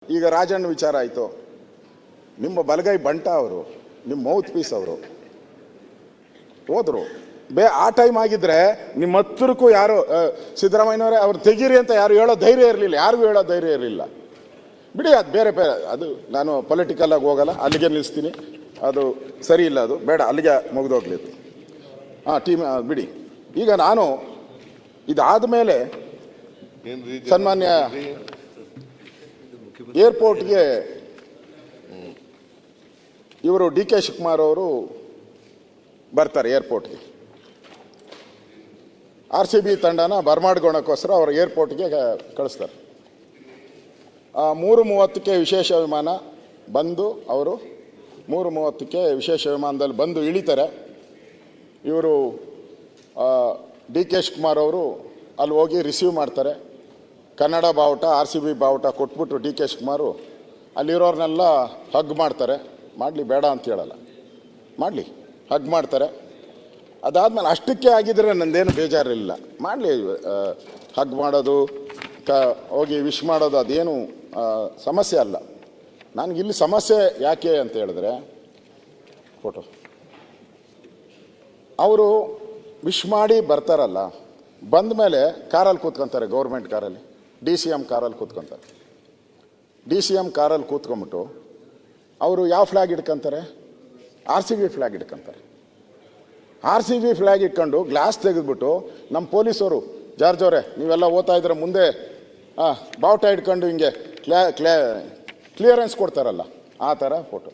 ಈಗ ರಾಜಣ್ಣ ವಿಚಾರ ಆಯಿತು. ನಿಮ್ಮ ಬಲಗೈ ಬಂಟ ಅವರು, ನಿಮ್ಮ ಮೌತ್ ಪೀಸ್ ಅವರು ಹೋದ್ರು. ಆ ಟೈಮ್ ಆಗಿದ್ರೆ ನಿಮ್ಮ ಹತ್ತಿರಕ್ಕೂ ಯಾರು ಸಿದ್ದರಾಮಯ್ಯನವರೇ ಅವ್ರು ತೆಗೀರಿ ಅಂತ ಯಾರು ಹೇಳೋ ಧೈರ್ಯ ಇರಲಿಲ್ಲ, ಯಾರಿಗೂ ಹೇಳೋ ಧೈರ್ಯ ಇರಲಿಲ್ಲ. ಬಿಡಿ, ಅದು ಬೇರೆ ಬೇರೆ, ಅದು ನಾನು ಪೊಲಿಟಿಕಲ್ ಆಗಿ ಹೋಗಲ್ಲ, ಅಲ್ಲಿಗೆ ನಿಲ್ಲಿಸ್ತೀನಿ. ಅದು ಸರಿ ಇಲ್ಲ, ಅದು ಬೇಡ, ಅಲ್ಲಿಗೆ ಮುಗಿದೋಗ್ಲಿ. ಟೀಮ್ ಬಿಡಿ. ಈಗ ನಾನು ಇದಾದ ಮೇಲೆ ಸನ್ಮಾನ್ಯ ಏರ್ಪೋರ್ಟ್ಗೆ ಇವರು ಡಿ ಕೆ ಶಿವಕುಮಾರ್ ಅವರು ಬರ್ತಾರೆ ಏರ್ಪೋರ್ಟ್ಗೆ. RCB ತಂಡನ ಬರ್ಮಾಡ್ಗೊಳಕ್ಕೋಸ್ಕರ ಅವರು ಏರ್ಪೋರ್ಟ್ಗೆ ಕಳಿಸ್ತಾರೆ. 3:30ಕ್ಕೆ ವಿಶೇಷ ವಿಮಾನ ಬಂದು ಅವರು 3:30ಕ್ಕೆ ವಿಶೇಷ ವಿಮಾನದಲ್ಲಿ ಬಂದು ಇಳಿತಾರೆ. ಇವರು ಡಿ ಕೆ ಶಿವಕುಮಾರ್ ಅವರು ಅಲ್ಲಿ ಹೋಗಿ ರಿಸೀವ್ ಮಾಡ್ತಾರೆ. ಕನ್ನಡ ಬಾವುಟ RCB ಬಾವುಟ ಕೊಟ್ಬಿಟ್ಟು ಡಿ ಕೆ ಶಿವಕುಮಾರು ಅಲ್ಲಿರೋರ್ನೆಲ್ಲ ಹಗ್ ಮಾಡ್ತಾರೆ. ಮಾಡಲಿ, ಬೇಡ ಅಂತ ಹೇಳಲ್ಲ, ಮಾಡಲಿ, ಹಗ್ ಮಾಡ್ತಾರೆ. ಅದಾದಮೇಲೆ ಅಷ್ಟಕ್ಕೆ ಆಗಿದ್ರೆ ನಂದೇನು ಬೇಜಾರಿಲ್ಲ, ಮಾಡಲಿ, ಹಗ್ ಮಾಡೋದು ಹೋಗಿ ವಿಶ್ ಮಾಡೋದು ಅದೇನು ಸಮಸ್ಯೆ ಅಲ್ಲ. ನನಗಿಲ್ಲಿ ಸಮಸ್ಯೆ ಯಾಕೆ ಅಂತ ಹೇಳಿದ್ರೆ, ಫೋಟೋ ಅವರು ವಿಶ್ ಮಾಡಿ ಬರ್ತಾರಲ್ಲ, ಬಂದ ಮೇಲೆ ಕಾರಲ್ಲಿ ಕೂತ್ಕೊತಾರೆ, ಗೌರ್ಮೆಂಟ್ ಕಾರಲ್ಲಿ, DCM ಕಾರಲ್ಲಿ ಕೂತ್ಕೊತಾರೆ. DCM ಕಾರಲ್ಲಿ ಕೂತ್ಕೊಂಬಿಟ್ಟು ಅವರು ಯಾವ ಫ್ಲ್ಯಾಗ್ ಇಟ್ಕೊತಾರೆ? RCB ಫ್ಲ್ಯಾಗ್ ಇಟ್ಕೊತಾರೆ. RCB ಫ್ಲ್ಯಾಗ್ ಇಟ್ಕೊಂಡು ಗ್ಲಾಸ್ ತೆಗೆದ್ಬಿಟ್ಟು ನಮ್ಮ ಪೊಲೀಸವರು, ಜಾರ್ಜ್ ಅವರೇ ನೀವೆಲ್ಲ ಓದ್ತಾ ಇದ್ರೆ ಮುಂದೆ ಬಾವುಟ ಇಟ್ಕೊಂಡು ಹಿಂಗೆ ಕ್ಲಿಯರೆನ್ಸ್ ಕೊಡ್ತಾರಲ್ಲ, ಆ ಥರ ಫೋಟೋ.